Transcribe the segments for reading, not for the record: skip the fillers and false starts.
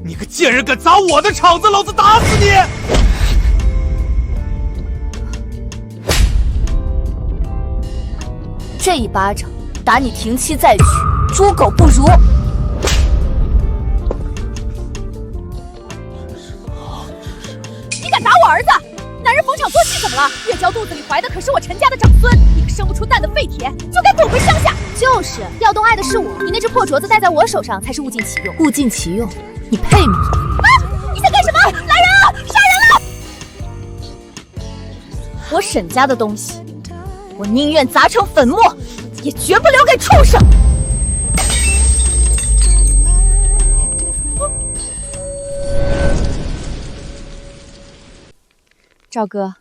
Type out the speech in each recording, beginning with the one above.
你个贱人，敢砸我的场子，老子打死你！这一巴掌打你停妻再娶，猪狗不如。你敢打我儿子？男人逢场作戏怎么了？月娇肚子里怀的可是我陈家的长孙，你个生不出蛋的废铁，就该滚回乡下！就是要动爱的是我，你那只破镯子戴在我手上才是物尽其用。物尽其用，你配吗？啊！你在干什么？来人啊！杀人了！我沈家的东西，我宁願砸成粉末，也絕不留給畜生！趙哥，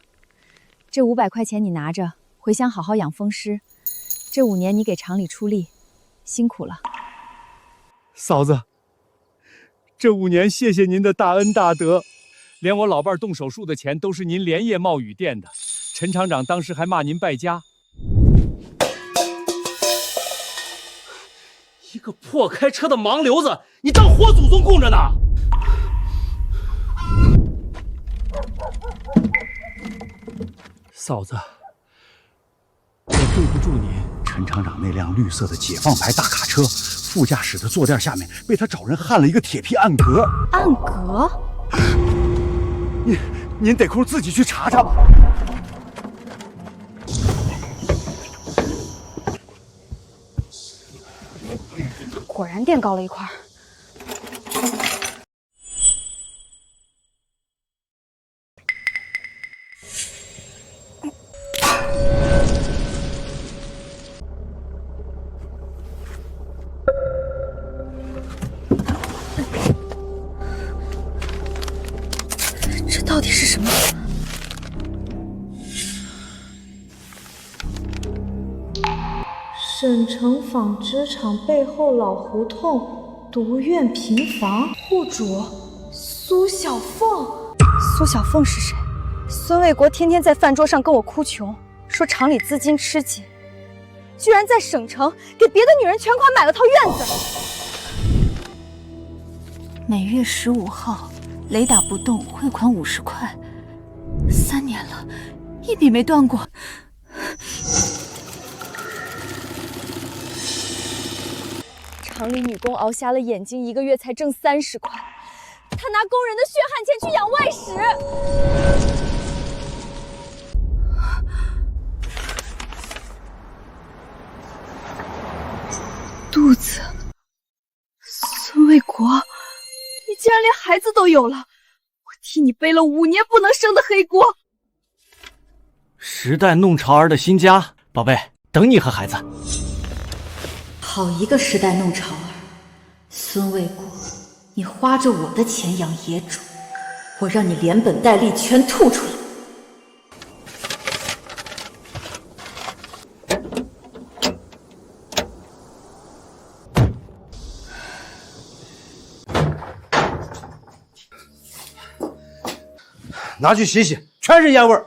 這500塊錢你拿着，回鄉好好養風濕。這5年你給廠裡出力，辛苦了。嫂子，這5年謝謝您的大恩大德，連我老伴動手術的錢都是您連夜冒雨墊的。陳廠長當時還罵您敗家。一個破開車的盲流子，你當活祖宗供着呢？嫂子，我對不住您。陳廠長那輛綠色的解放牌大卡車，副駕駛的坐墊下面被他找人焊了一個鐵皮暗格。暗格？您得空自己去查查吧。果然墊高了一塊。这到底是什么？省城纺織廠背後老胡同獨院平房，戶主蘇小鳳。蘇小鳳是誰？孫衛國天天在飯桌上跟我哭窮，說廠裡資金吃緊，居然在省城給別的女人全款買了套院子。每月15號，雷打不動匯款50塊，3年了，一筆沒斷過。廠裡女工熬瞎了眼睛，1個月才掙30塊，她拿工人的血汗錢去養外食。肚子，孫衛國，你竟然連孩子都有了，我替你背了5年不能生的黑鍋。時代弄潮兒的新家，寶貝，等你和孩子。好一個時代弄潮兒！孫衛國，你花着我的錢養野種，我讓你連本帶利全吐出來！拿去洗洗，全是煙味兒。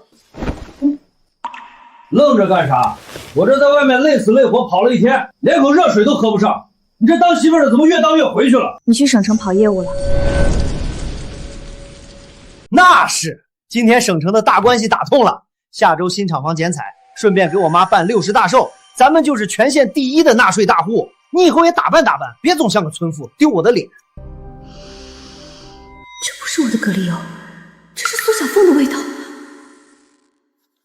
愣着幹啥？我這在外面累死累活跑了1天，連口熱水都喝不上。你這當媳婦的怎麼越當越回去了？你去省城跑業務了？那是，今天省城的大關係打通了，下周新廠房剪彩，順便給我媽辦60大壽，咱們就是全縣第1的納稅大戶。你以後也打扮打扮，別總像個村婦，丟我的臉。這不是我的蛤蜊油，這是蘇小鳳的味道。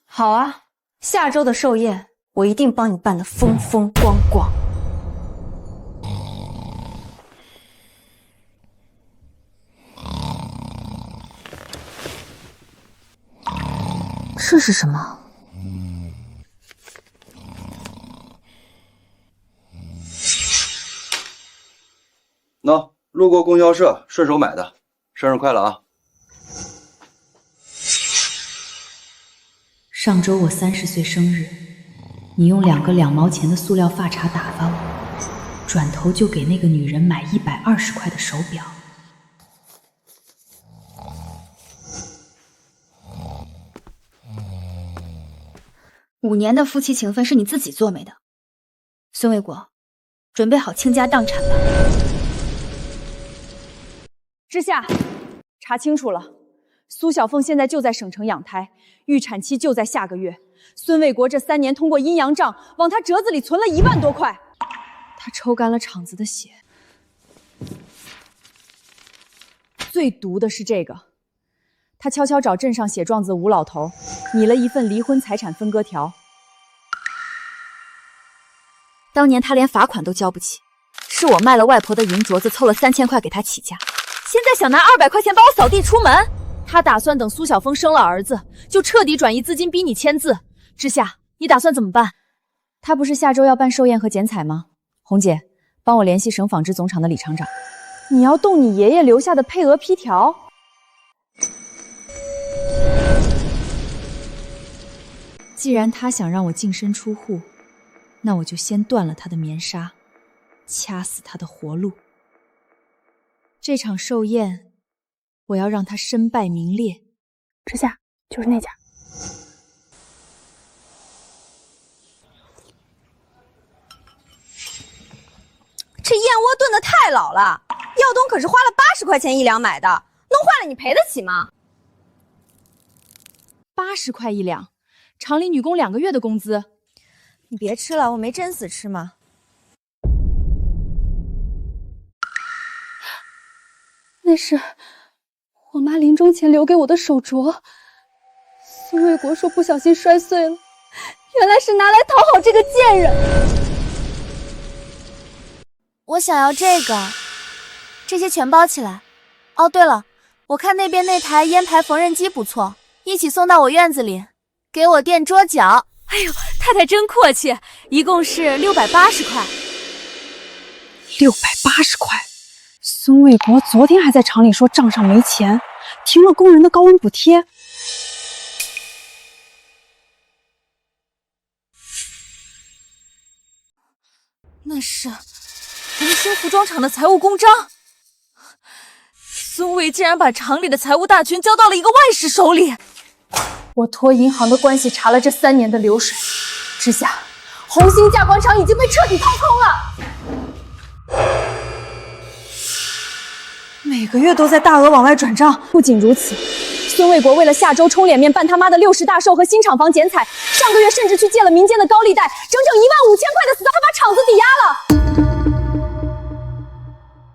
好啊，下周的壽宴我一定幫你辦得風風光光。這是什麼？喏，路過供銷社，順手買的，生日快樂啊！上周我30歲生日，你用2個2毛錢的塑料髮茶打發我，轉頭就給那個女人買120塊的手錶。5年的夫妻情分是你自己做沒的。孫衛國，準備好傾家蕩產吧。知夏，查清楚了，蘇小鳳現在就在省城養胎，預產期就在下個月。孫衛國這3年通過陰陽賬往他折子裡存了1萬多塊，他抽乾了廠子的血。最毒的是這個，他悄悄找鎮上寫狀子的吳老頭，擬了一份離婚財產分割條。當年他連罰款都交不起，是我賣了外婆的銀鐲子，湊了3000塊給他起家，現在想拿200塊錢把我掃地出門。他打算等蘇小鳳生了兒子，就徹底轉移資金，逼你簽字。知夏，你打算怎麼辦？他不是下周要辦壽宴和剪彩嗎？紅姐，幫我聯繫省紡織總廠的李廠長。你要動你爺爺留下的配額批條？既然他想讓我净身出戶，那我就先斷了他的棉紗，掐死他的活路。這場壽宴，我要讓他身敗名裂。知夏，就是那家。这燕窝炖得太老了，耀东可是花了80塊錢1兩買的，弄壞了你賠得起嗎？80塊1兩，廠裡女工2個月的工資。你別吃了，我沒真死吃嘛。那是我媽臨終前留給我的手鐲，孫衛國說不小心摔碎了，原來是拿來討好這個賤人。我想要這個，這些全包起來。哦，對了，我看那邊那台煙牌縫紉機不錯，一起送到我院子裡，給我墊桌腳。哎呦，太太真阔氣，一共是680塊。680塊？孫衛國昨天還在廠裡說賬上沒錢，停了工人的高溫補貼。那是紅星服裝廠的財務公章。孫衛竟然把廠裡的財務大權交到了一個外士手裡。我托銀行的關係查了這3年的流水，知夏，紅星加工廠已經被徹底掏空了。每個月都在大額往外轉賬。不僅如此，孫衛國為了下周充臉面辦他媽的60大壽和新廠房剪彩，上個月甚至去借了民間的高利貸，整整15000塊的死，他把廠子抵押了。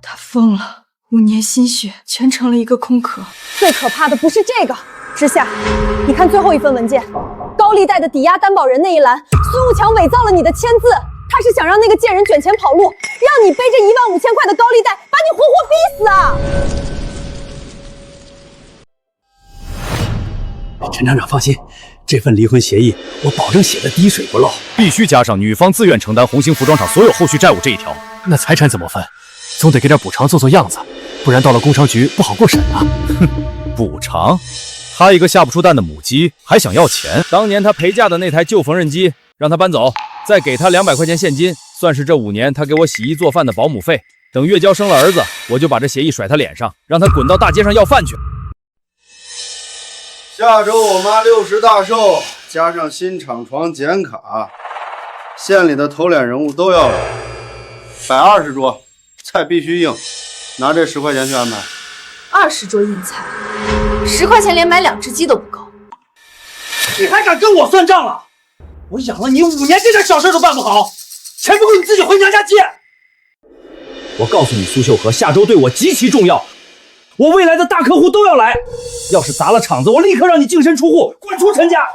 他瘋了，5年心血全成了一個空殼。最可怕的不是這個，知夏，你看最後一份文件，高利貸的抵押擔保人那一欄，孫悟強偽造了你的簽字，他是想讓那個賤人捲錢跑路，讓你背着15000塊的高利貸，把你活活逼死啊！陈厂長放心，這份離婚協議我保證寫得滴水不漏，必須加上女方自願承擔紅星服裝廠所有後續債務這一條。那財產怎麼分？總得給點補償做做樣子，不然到了工商局不好過審啊。哼，補償？他一個下不出蛋的母雞還想要錢？當年他陪嫁的那台舊縫紉機讓他搬走，再給他200塊錢現金，算是這5年他給我洗衣做飯的保姆費。等月嬌生了兒子，我就把這協議甩他臉上，讓他滾到大街上要飯去。下周我媽60大壽，加上新廠房剪卡，縣裡的頭臉人物都要來，擺20桌，菜必須硬，拿這10塊錢去安排。20桌硬菜，10塊錢連買2隻雞都不夠。你還敢跟我算賬了？我養了你5年，這點小事都辦不好，錢不夠你自己回娘家借。我告訴你，蘇秀禾，下周對我極其重要，我未來的大客戶都要來，要是砸了場子，我立刻讓你淨身出戶，滾出陳家。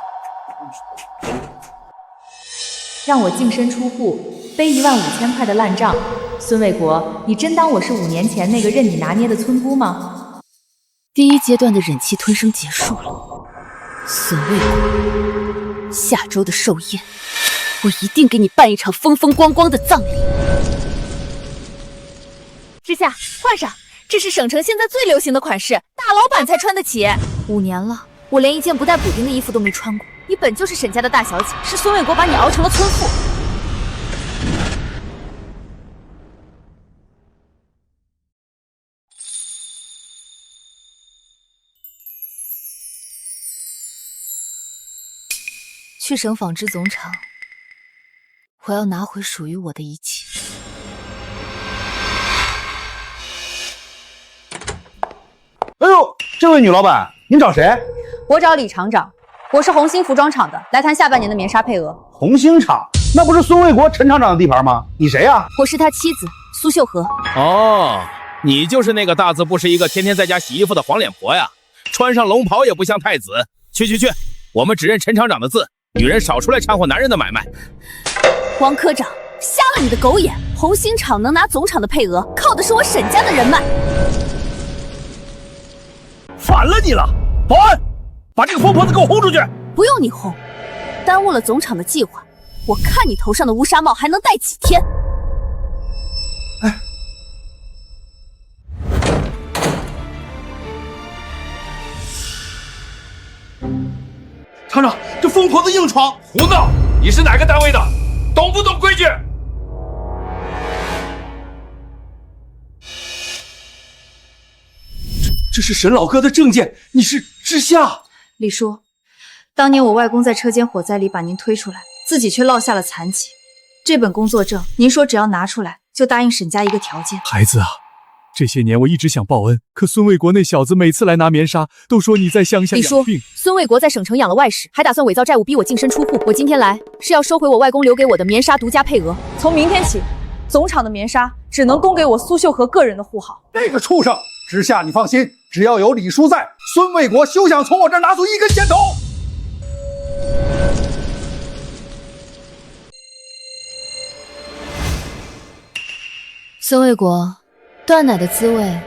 讓我淨身出戶，背15000塊的爛賬，孫衛國，你真當我是5年前那個任你拿捏的村姑嗎？第一階段的忍氣吞聲結束了，孫衛國，下周的壽宴，我一定給你辦一場風風光光的葬禮。知夏，換上，這是省城現在最流行的款式，大老闆才穿得起。5年了，我連一件不帶補丁的衣服都沒穿過。你本就是沈家的大小姐，是孫衛國把你熬成了村婦。去省紡織總廠，我要拿回屬於我的一切。这位女老板，您找谁？我找李厂长，我是红星服装厂的，来谈下半年的棉纱配额。红星厂，那不是孙卫国陈厂长的地盘吗？你谁呀？我是他妻子蘇秀禾。哦，你就是那个大字不识一個、天天在家洗衣服的黄臉婆呀！穿上龍袍也不像太子。去，我們只認陳廠長的字，女人少出來摻和男人的買賣。王科長，瞎了你的狗眼！紅星廠能拿總廠的配額，靠的是我沈家的人脈。反了你了！保安，把這個瘋婆子給我轟出去！不用你轟，耽誤了總廠的計劃，我看你頭上的烏紗帽還能戴幾天。廠長，這瘋婆子硬闖！胡鬧！你是哪個單位的？懂不懂規矩？這是沈老哥的證件，你是知下。李叔，當年我外公在車間火災裡把您推出來，自己卻落下了殘疾。這本工作證，您說只要拿出來，就答應沈家一個條件。孩子啊，這些年我一直想報恩，可孫衛國那小子每次來拿棉紗，都說你在鄉下養病。孫衛國在省城養了外室，還打算偽造債務逼我淨身出戶。我今天來是要收回我外公留給我的棉紗獨家配額。從明天起，總廠的棉紗只能供給我蘇秀禾個人的戶號。那個畜生！知下你放心，只要有李叔在，孫衛國休想從我這兒拿走一根線頭。孫衛國，斷奶的滋味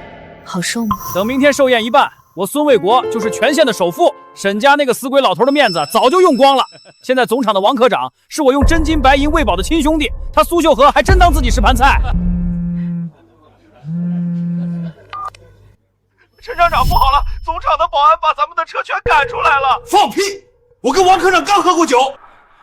好受嗎？等明天壽宴一辦，我孫衛國就是全縣的首富，沈家那個死鬼老頭的面子早就用光了。現在總廠的王科長是我用真金白銀餵飽的親兄弟，他蘇秀禾還真當自己是盤菜。陳廠長，不好了！總廠的保安把咱們的車全趕出來了！放屁！我跟王科長剛喝過酒。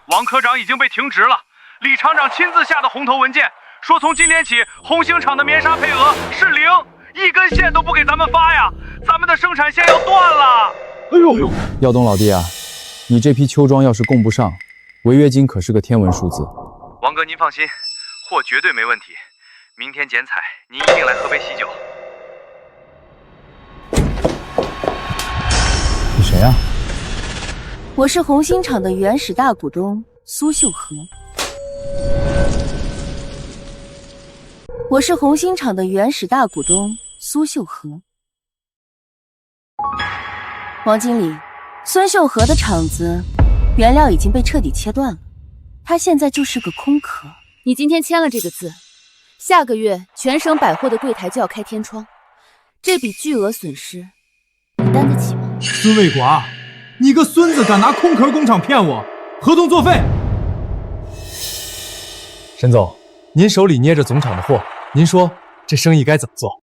王科長已經被停職了。李廠長親自下的紅頭文件，說從今天起，紅星廠的棉紗配額是0，一根線都不給咱們發呀！咱們的生產線要斷了！哎呦！耀東老弟啊，你這批秋裝要是供不上，違約金可是個天文數字。王哥您放心，貨絕對沒問題。明天剪彩，您一定來喝杯喜酒。你誰啊？我是紅星廠的原始大股東蘇秀禾。我是紅星廠的原始大股東蘇秀禾。王經理，孫秀禾的廠子原料已經被徹底切斷了，他現在就是個空殼。你今天簽了這個字，下個月全省百貨的櫃檯就要開天窗，這筆巨額損失，你擔得起嗎？孫衛國，你個孫子敢拿空殼工廠騙我，合同作廢。沈總，您手裡捏着總廠的貨，您說這生意該怎麼做？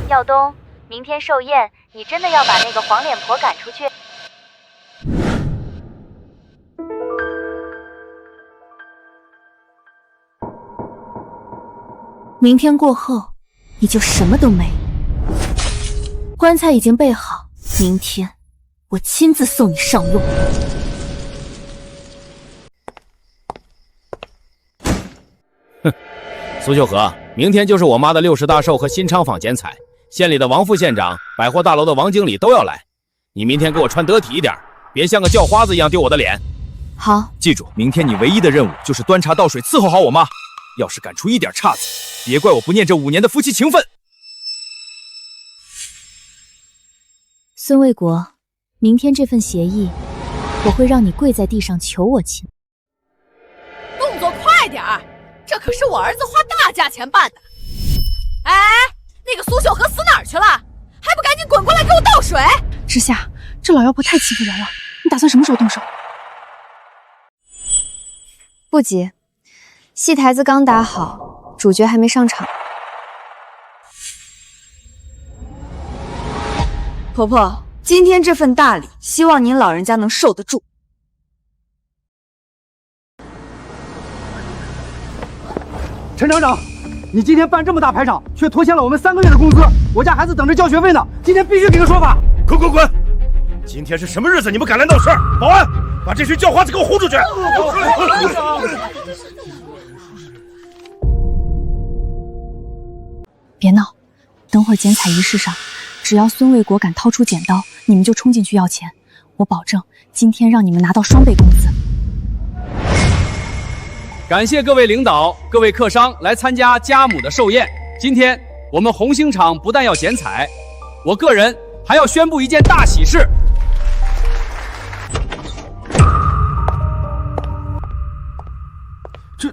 耀東，明天壽宴，你真的要把那個黃臉婆趕出去？明天過後，你就什麼都沒了。棺材已經備好，明天我親自送你上路。哼，蘇秀禾，明天就是我媽的60大壽和新昌坊剪彩，縣裡的王副縣長、百貨大樓的王經理都要來。你明天給我穿得體一點，別像個叫花子一樣丟我的臉。好，記住，明天你唯一的任務就是端茶倒水伺候好我媽。要是趕出一點岔子，別怪我不念這5年的夫妻情分。孫衛國，明天這份協議，我會讓你跪在地上求我親。動作快點兒，這可是我兒子花大價錢辦的。哎，那個蘇秀禾死哪兒去了？還不趕緊滾過來給我倒水！知夏，這老妖婆太欺負人了，你打算什麼時候動手？不急。戲台子剛打好，主角還沒上場。婆婆，今天這份大禮，希望您老人家能受得住。陳廠長，你今天辦這麼大排場，卻拖欠了我們3個月的工資，我家孩子等着交學費呢，今天必須給個說法。滾！今天是什麼日子？你們敢來鬧事兒？保安，把這群叫花子給我轟出去！別鬧，等會兒剪彩儀式上，只要孫衛國敢掏出剪刀，你們就衝進去要錢，我保證今天讓你們拿到雙倍工資。感謝各位領導、各位客商來參加家母的壽宴。今天我們紅星廠不但要剪彩，我個人還要宣布一件大喜事。這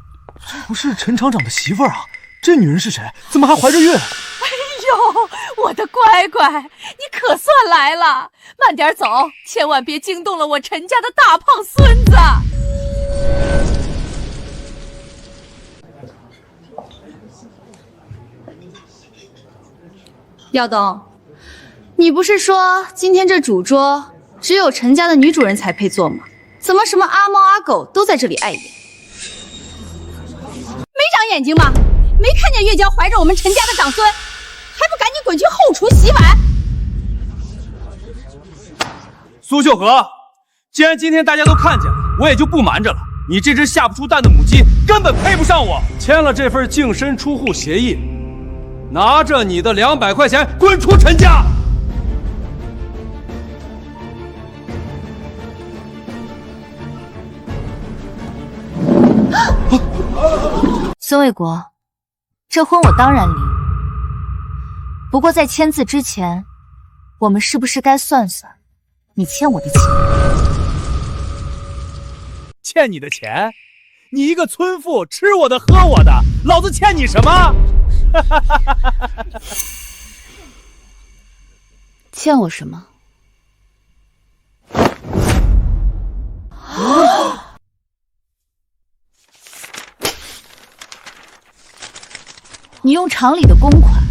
不是陳廠長的媳婦兒啊？這女人是誰？怎麼還懷着孕？哎呦，我的乖乖，你可算來了！慢點走，千萬別驚動了我陳家的大胖孫子。耀东，你不是说今天这主桌只有陈家的女主人才配坐吗？怎么什么阿猫阿狗都在这里碍眼？没长眼睛吗？没看见月娇懷着我們陳家的長孫，還不趕緊滾去後廚洗碗？蘇秀禾，既然今天大家都看見了，我也就不瞞着了。你這隻下不出蛋的母雞根本配不上我。簽了這份淨身出戶協議，拿着你的200塊錢滾出陳家！孙衛國，這婚我當然離，不過在簽字之前，我們是不是該算算你欠我的錢？欠你的錢？你一個村婦，吃我的喝我的，老子欠你什麼？欠我什麼？你用厂里的公款，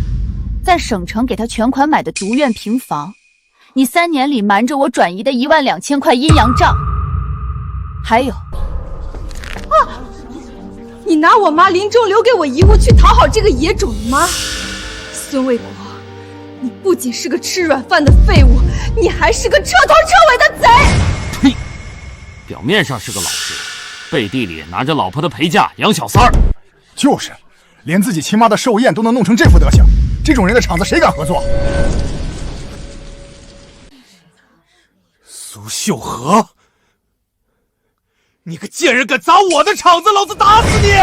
在省城給他全款買的獨院平房，你3年裡瞞着我轉移的12000塊陰陽賬，還有，你拿我媽臨終留給我遺物去討好這個野種媽，孫衛國，你不僅是個吃軟飯的廢物，你還是個徹頭徹尾的賊！呸！表面上是個老實，背地裡拿着老婆的陪嫁養小三兒。就是。連自己親媽的壽宴都能弄成這副德行，這種人的廠子誰敢合作？蘇秀禾，你個賤人，敢砸我的廠子，老子打死你！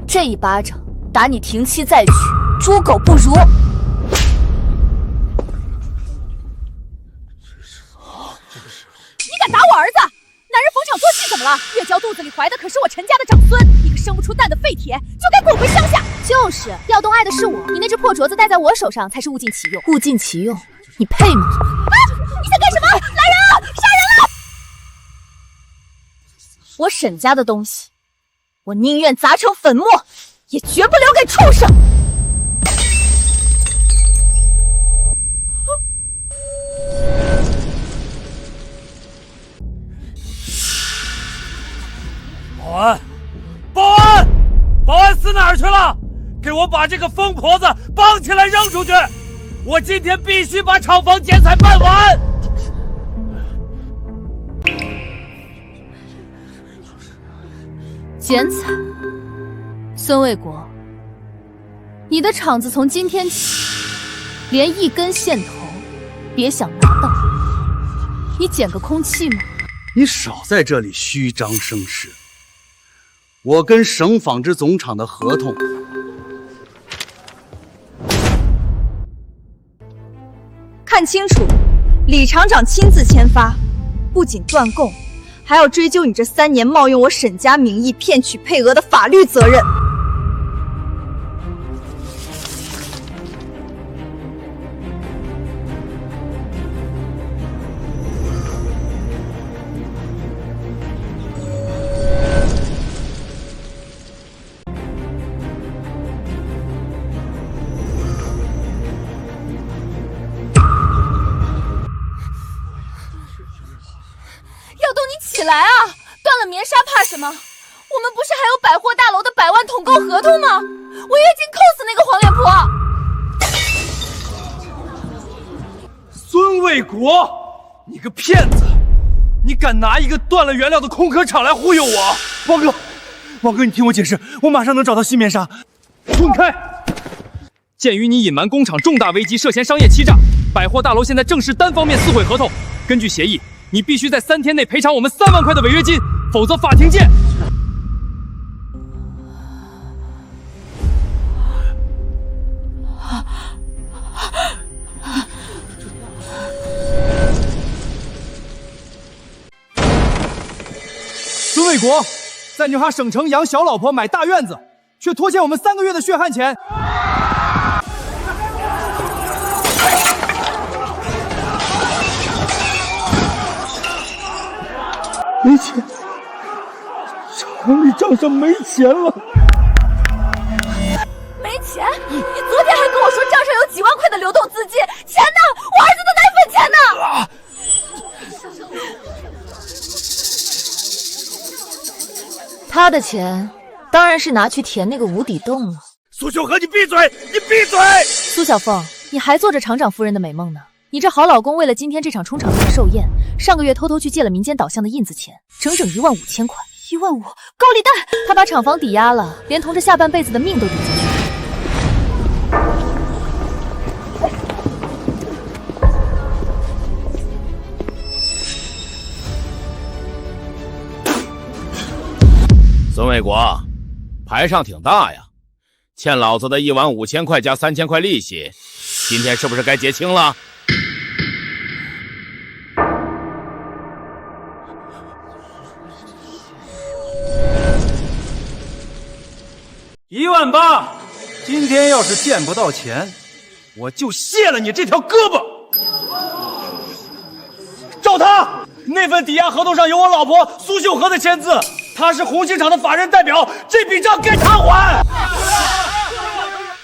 這一巴掌打你停妻再娶，豬狗不如。你敢打我兒子？男人逢場作戲怎麼了？月嬌肚子裡懷的可是我陳家的長孫，你個生不出蛋的廢鐵，就該滾回鄉下！就是，耀東愛的是我，你那隻破鐲子戴在我手上才是物盡其用。物盡其用，你配嗎？啊！你想幹什麼？來人啊！殺人了！我沈家的東西，我寧願砸成粉末，也絕不留給畜生！保安，保安，保安死哪兒去了？給我把這個瘋婆子綁起來扔出去！我今天必須把廠房剪彩辦完。剪彩，孫衛國，你的廠子從今天起，連1根線頭別想拿到。你撿個空氣嗎？你少在這裡虛張聲勢。我跟省紡織總廠的合同，看清楚，李廠長親自簽發，不僅斷供，還要追究你這3年冒用我沈家名義騙取配額的法律責任。起来啊！斷了棉紗怕什麼？我們不是還有百貨大樓的100萬統購合同嗎？違約金扣死那個黃臉婆！孫衛國，你個騙子！你敢拿一個斷了原料的空殼廠來忽悠我？包哥。王哥，你听我解释，我马上能找到新棉纱。滚开！鉴于你隐瞒工厂重大危机，涉嫌商业欺诈，百貨大楼现在正式单方面撕毁合同。根据协议，你必須在3天內賠償我們3萬塊的違約金，否則法庭見。孙卫国在女哈省城養小老婆買大院子，卻拖欠我們3個月的血汗錢。沒錢，廠裡賬上沒錢了。沒錢？你昨天還跟我說賬上有幾萬塊的流動資金，錢呢？我兒子的奶粉錢呢？他的錢當然是拿去填那個無底洞了。蘇秀禾，你閉嘴！你閉嘴！蘇小鳳，你還做着廠長夫人的美夢呢。你這好老公為了今天這場充場的壽宴，上個月偷偷去借了民間導向的印子錢，整整15000塊。15000，高利貸！他把廠房抵押了，連同着下半輩子的命都抵進去了。孙卫国，牌上挺大呀，欠老子的15000塊加3000塊利息，今天是不是該結清了？18000，今天要是見不到錢，我就卸了你這條胳膊。找他！那份抵押合同上有我老婆蘇秀禾的簽字。他是紅星廠的法人代表，這筆賬該他還。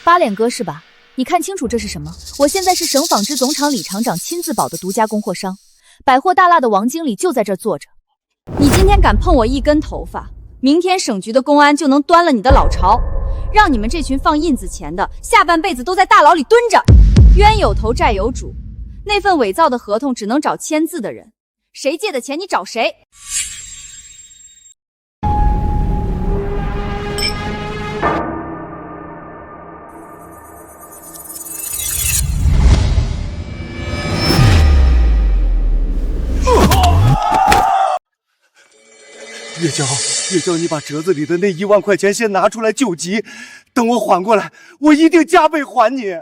八臉哥是吧？你看清楚這是什麼？我現在是省紡織總廠李廠長親自保的獨家供貨商，百貨大辣的王經理就在這兒坐着。你今天敢碰我一根頭髮，明天省局的公安就能端了你的老巢，讓你們這群放印子錢的下半輩子都在大牢裡蹲着。冤有頭債有主，那份偽造的合同只能找簽字的人，誰借的錢你找誰。月娇，你把折子裡的那1萬塊錢先拿出來救急，等我緩過來，我一定加倍還你。你做夢！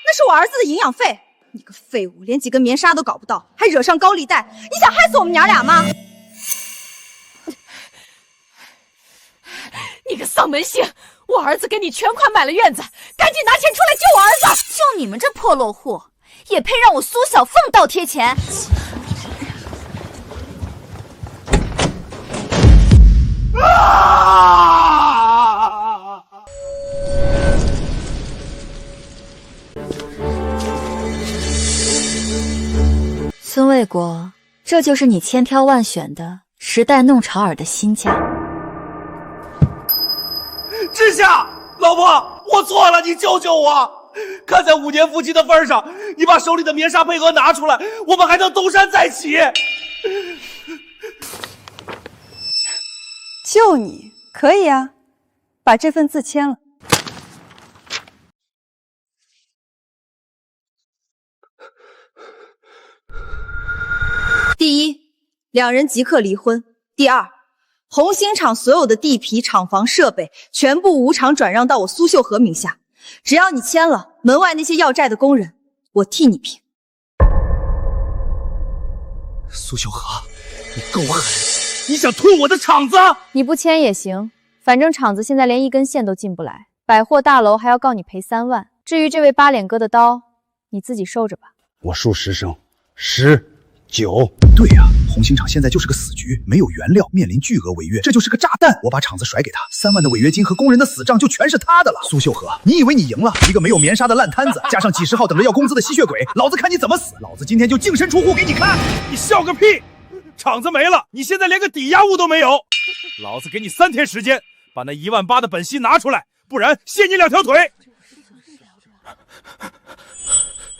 那是我兒子的營養費。你個廢物，連幾根棉紗都搞不到，還惹上高利貸，你想害死我們娘倆嗎？你個喪門星！我兒子給你全款買了院子，趕緊拿錢出來救我兒子！就你們這破落戶，也配讓我蘇小鳳倒貼錢？孙卫國，這就是你千挑萬選的時代弄潮兒的新家。志夏，老婆，我錯了，你救救我！看在5年夫妻的份上，你把手裡的棉紗配額拿出來，我們還能東山再起。救你可以啊，把這份字簽了。第一，兩人即刻離婚。第二，紅星廠所有的地皮、廠房、設備全部無償轉讓到我蘇秀禾名下。只要你簽了，門外那些要債的工人，我替你平。蘇秀禾，你夠狠！你想吞我的廠子？你不簽也行，反正廠子現在連1根線都進不來，百貨大樓還要告你賠3萬。至於這位八臉哥的刀，你自己收着吧。我數10聲，10、9。對呀，紅星廠現在就是個死局，沒有原料，面臨巨額違約，這就是個炸彈。我把廠子甩給他，3萬的違約金和工人的死賬就全是他的了。蘇秀禾，你以為你贏了？一個沒有棉紗的爛攤子，加上幾十號等着要工資的吸血鬼，老子看你怎麼死！老子今天就淨身出戶給你看！你笑個屁！廠子沒了，你現在連個抵押物都沒有。老子給你3天時間，把那18000的本息拿出來，不然卸你2條腿。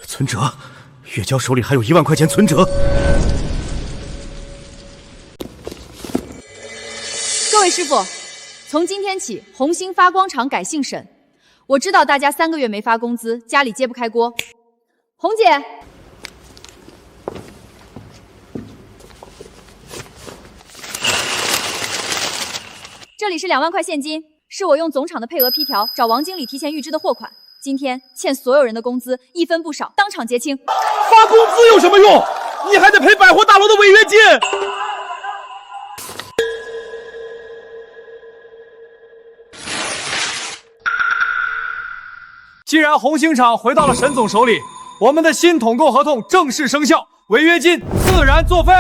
存折，月嬌手裡還有1萬塊錢存折。各位師傅，從今天起，紅星發光廠改姓沈。我知道大家3個月沒發工資，家裡揭不開鍋。紅姐，這裡是2萬塊現金，是我用總廠的配額批條找王經理提前預支的貨款。今天欠所有人的工資1分不少，當場結清。發工資有什麼用？你還得賠百貨大樓的違約金。既然红星厂回到了沈总手里，我们的新统购合同正式生效，违約金自然作废。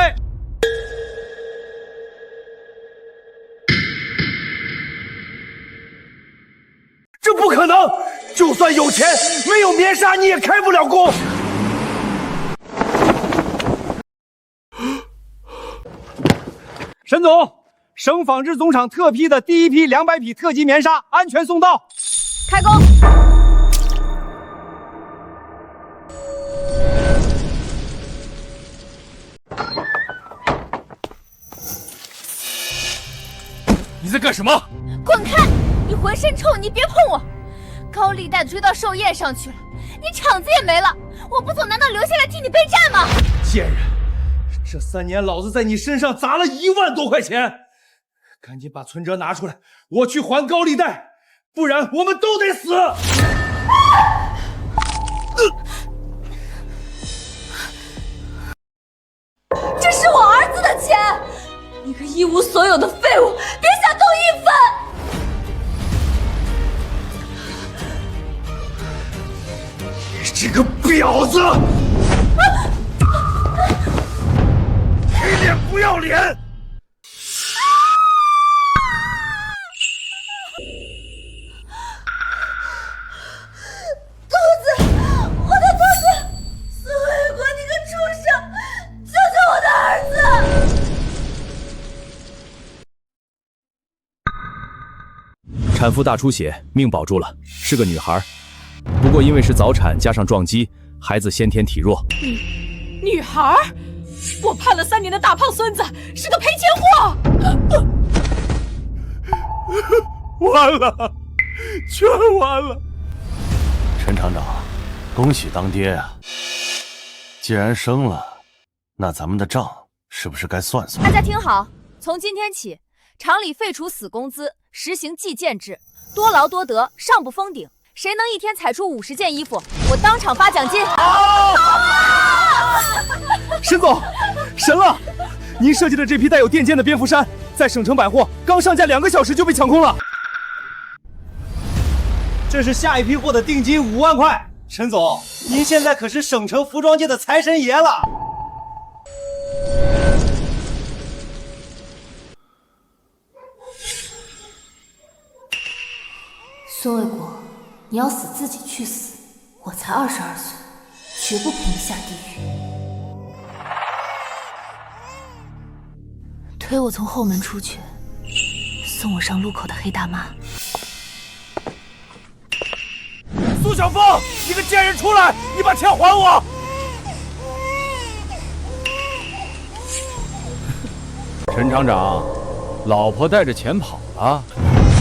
这不可能！就算有钱，没有棉纱你也開不了工。沈總，省紡織總廠特批的第1批200匹特級棉紗安全送到，開工。你在幹什麼？滾開！你渾身臭，你別碰我！高利貸追到寿宴上去了，你廠子也沒了，我不走難道留下來替你備戰嗎？賤人！這3年老子在你身上砸了1萬多塊錢，趕緊把存折拿出來，我去還高利貸，不然我們都得死！這是我兒子的錢，你個一無所有的廢物，別想動1分！你這個婊子！給臉不要臉！肚子，我的肚子！孙卫国，你個畜生，救救我的兒子！產婦大出血，命保住了，是個女孩。不過因為是早產加上撞擊，孩子先天體弱。女孩？我盼了3年的大胖孫子是個賠錢貨！完了，全完了！陳廠長，恭喜當爹啊！既然生了，那咱們的賬是不是該算算？大家聽好，從今天起，廠裡廢除死工資，實行計件制，多勞多得，上不封頂。誰能一天採出50件衣服，我當場發獎金。沈總，神了！您設計的這批帶有墊肩的蝙蝠衫，在省城百貨剛上架2個小時就被搶空了。這是下一批貨的定金5萬塊。沈總，您現在可是省城服裝界的財神爺了。孫衛國，你要死自己去死，我才22歲，絕不陪你下地獄。推我從後門出去，送我上路口的黑大媽。蘇小鳳，你個賤人出來！你把錢還我！陳廠長，老婆帶着錢跑了。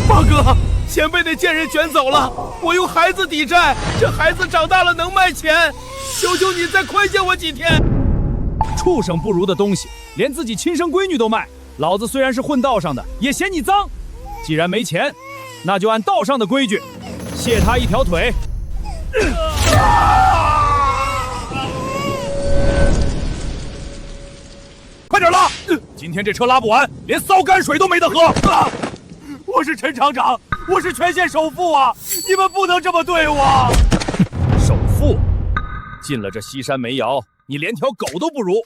八哥，錢被那賤人捲走了，我用孩子抵債，這孩子長大了能賣錢，求求你再寬限我幾天。畜生不如的東西，連自己親生閨女都賣。老子雖然是混道上的，也嫌你髒。既然沒錢，那就按道上的規矩，卸他一條腿。快點拉！今天這車拉不完，連燒乾水都沒得喝。我是陳廠長，我是全縣首富啊！你們不能這麼對我。首富，進了這西山煤窯，你連條狗都不如。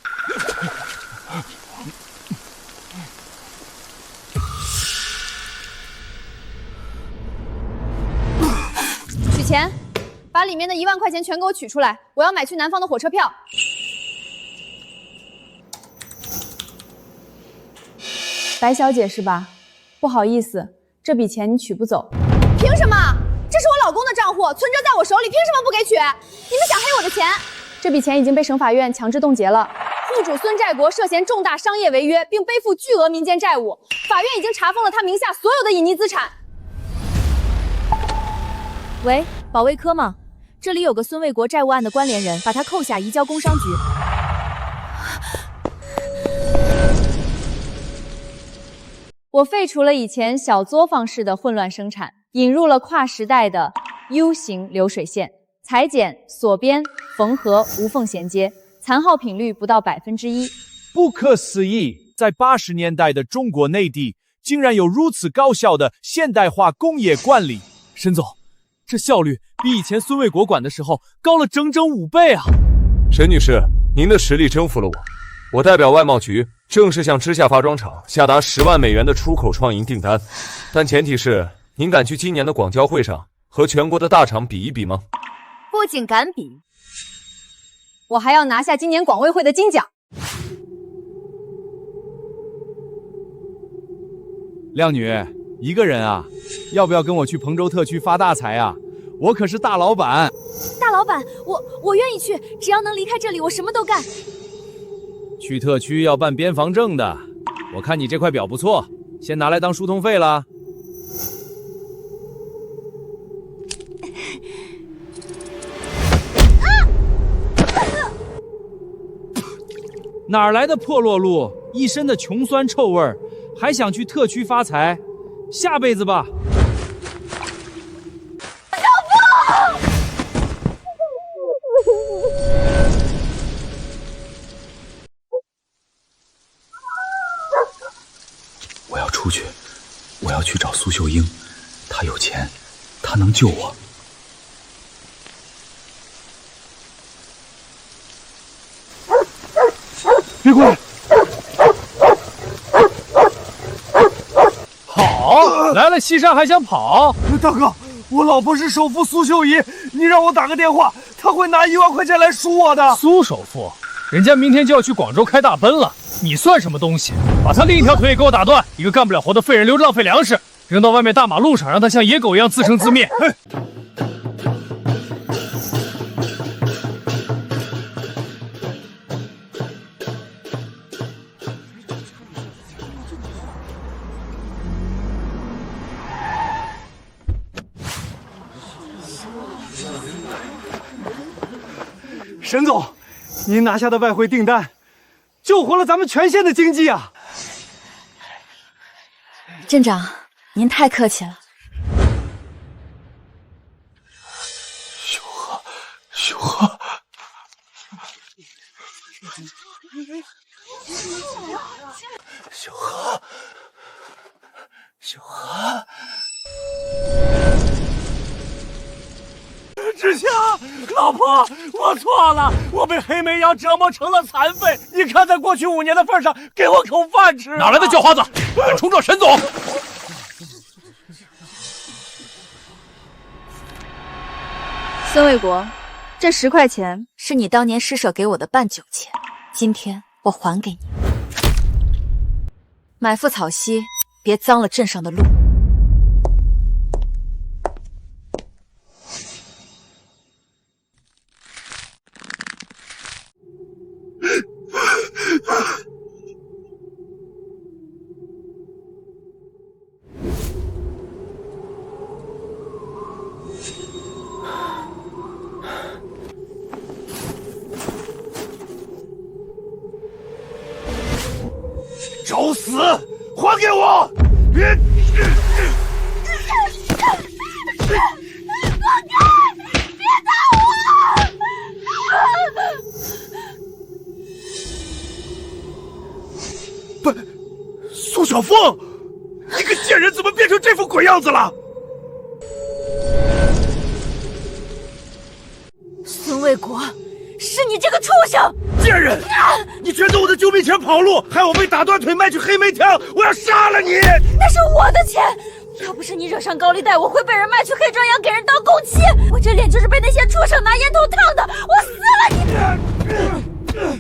取錢，把裡面的1萬塊錢全給我取出來，我要買去南方的火車票。白小姐是吧？不好意思，這筆錢你取不走。憑什麼？這是我老公的賬戶，存折在我手裡，憑什麼不給取？你們想黑我的錢？這筆錢已經被省法院強制凍結了。胡户主孙寨国涉嫌重大商业违约，并背负巨額民間債務，法院已經查封了他名下所有的隱匿資產。喂，保衛科嗎？這裡有個孫衛國債務案的關聯人，把他扣下移交工商局。我廢除了以前小作坊式的混亂生產，引入了跨時代的 U 型流水線，裁剪、鎖邊、縫合無縫銜接，殘耗品率不到1%。不可思議，在80年代的中國內地，竟然有如此高效的現代化工業管理。沈總，這效率比以前孫衛國管的時候高了整整5倍啊！沈女士，您的實力征服了我。我代表外貿局正式向知夏化妝廠下達10萬美元的出口創營訂單，但前提是您敢去今年的廣交會上和全國的大廠比一比嗎？不僅敢比，我還要拿下今年廣衛會的金獎。靚女，一個人啊？要不要跟我去彭州特區發大財啊？我可是大老闆。大老闆，我願意去，只要能離開這裡，我什麼都幹。去特區要辦邊防證的，我看你這塊表不錯，先拿來當疏通費了。哪來的破落路，一身的窮酸臭味兒，還想去特區發財？下輩子吧。我要出去，我要去找蘇秀英，她有錢，她能救我。別過來！好，來了西山還想跑？大哥，我老婆是首富蘇秀怡，你讓我打個電話，她會拿1萬塊錢來贖我的。蘇首富，人家明天就要去廣州開大奔了，你算什麼東西？把他另一條腿也給我打斷！一個幹不了活的廢人留着浪費糧食，扔到外面大馬路上，讓他像野狗一樣自生自滅。哼！沈總，您拿下的外匯訂單，救活了咱們全縣的經濟啊！鎮長，您太客氣了。秀禾，秀禾，秀禾，秀禾。知夏，老婆，我錯了，我被黑莓羊折磨成了殘廢。你看在過去5年的份上，給我口飯吃。哪來的叫花子，敢衝撞沈總？孫衛國，這10塊錢是你當年施捨給我的辦酒錢，今天我還給你。埋伏草溪，別髒了鎮上的路。找死！还給我！別！不，蘇小鳳，你個賤人怎麼變成這副鬼樣子了？孫衛國，是你這個畜生！賤人！你卷走我的救命錢跑路，害我被打斷腿賣去黑莓條，我要殺了你！那是我的錢，要不是你惹上高利貸，我會被人賣去黑磚養，給人當供妻。我這臉就是被那些畜生拿煙頭燙的，我死了你！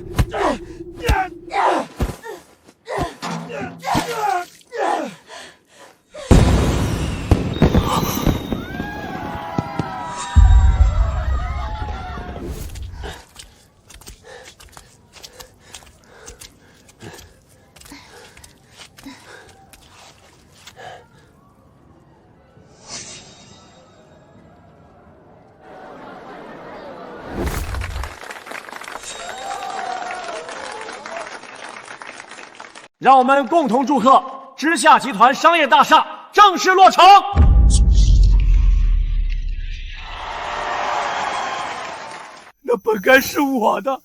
讓我們共同祝賀知夏集團商業大廈正式落成。那本該是我的，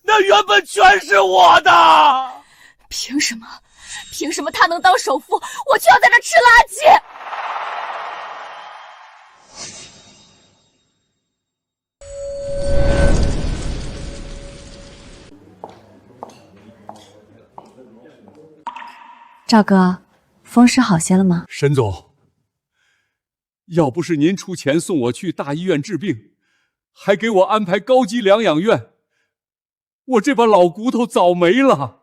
那原本全是我的。凭什么？凭什么他能当首富，我就要在这吃垃圾？赵哥，风湿好些了吗？沈总，要不是您出钱送我去大医院治病，还给我安排高级疗养院，我这把老骨头早没了。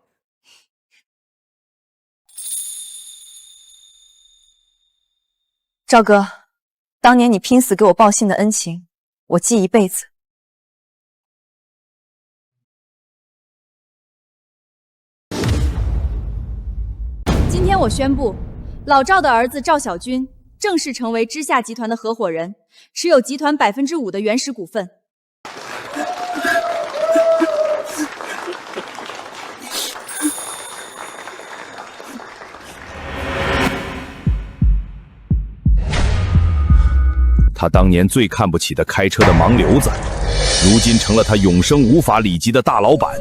赵哥，当年你拼死给我报信的恩情，我记一辈子。今天我宣布，老赵的兒子趙小軍正式成為知夏集團的合夥人，持有集團5%的原始股份。他当年最看不起的開車的盲流子，如今成了他永生無法理及的大老闆。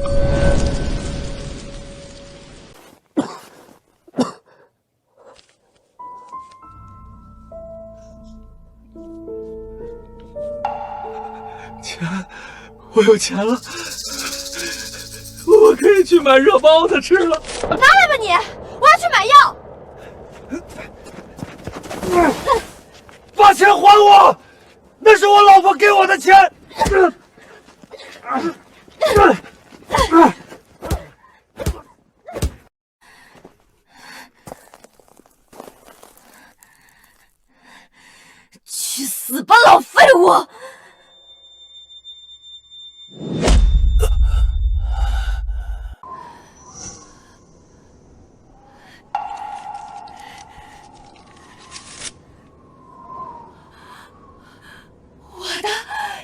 钱，我有錢了，我可以去買熱包子吃了。拿來吧你，我要去買藥。把錢還我，那是我老婆給我的錢。去死吧，老廢物！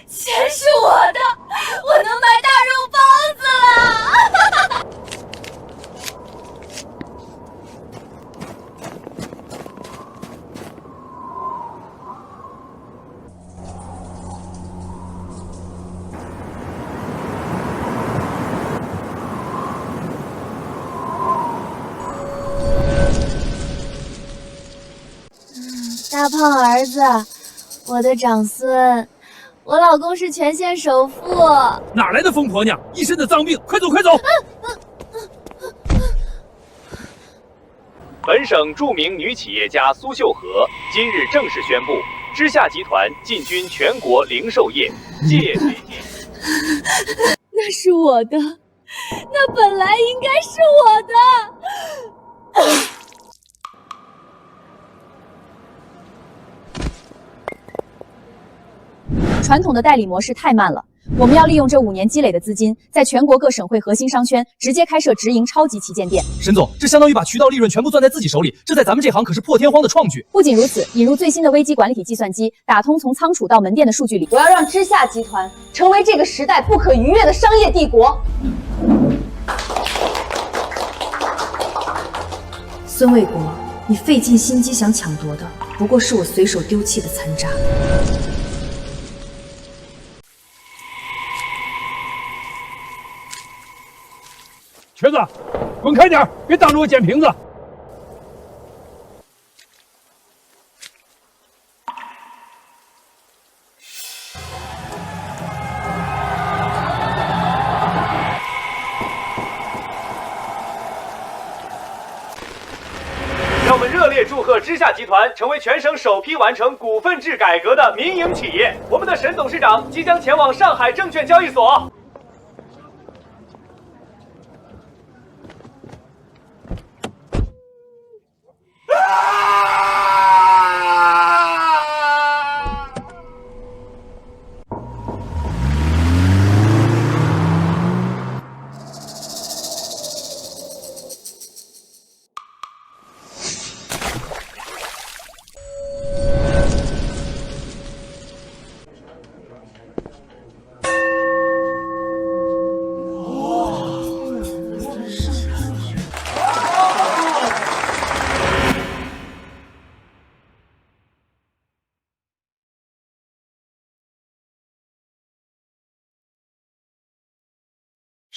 钱是我的，我能买大肉包子了。大胖兒子，我的長孫。我老公是全縣首富，哪來的瘋婆娘，一身的髒病，快走快走！本省著名女企業家蘇秀禾今日正式宣布，知夏集團進軍全國零售業，借推進。那是我的，那本來應該是我的。傳統的代理模式太慢了，我們要利用這5年積累的資金，在全國各省會核心商圈直接開設直營超級旗艦店。沈總，這相當於把渠道利潤全部攥在自己手裡，這在咱們這行可是破天荒的創舉。不僅如此，引入最新的危機管理體計算機，打通從倉儲到門店的數據裡，我要讓知夏集團成為這個時代不可逾越的商業帝國。孫衛國，你費盡心機想搶奪的，不過是我隨手丟棄的殘渣。瘸子，滾開點，別擋着我撿瓶子。讓我們熱烈祝賀知夏集團成為全省首批完成股份制改革的民營企業。我們的沈董事長即將前往上海證券交易所。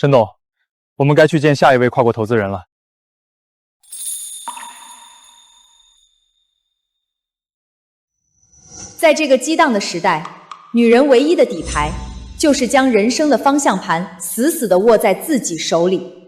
沈总，我们該去見下一位跨國投資人了。在這個激盪的時代，女人唯一的底牌就是將人生的方向盤死死地握在自己手裡。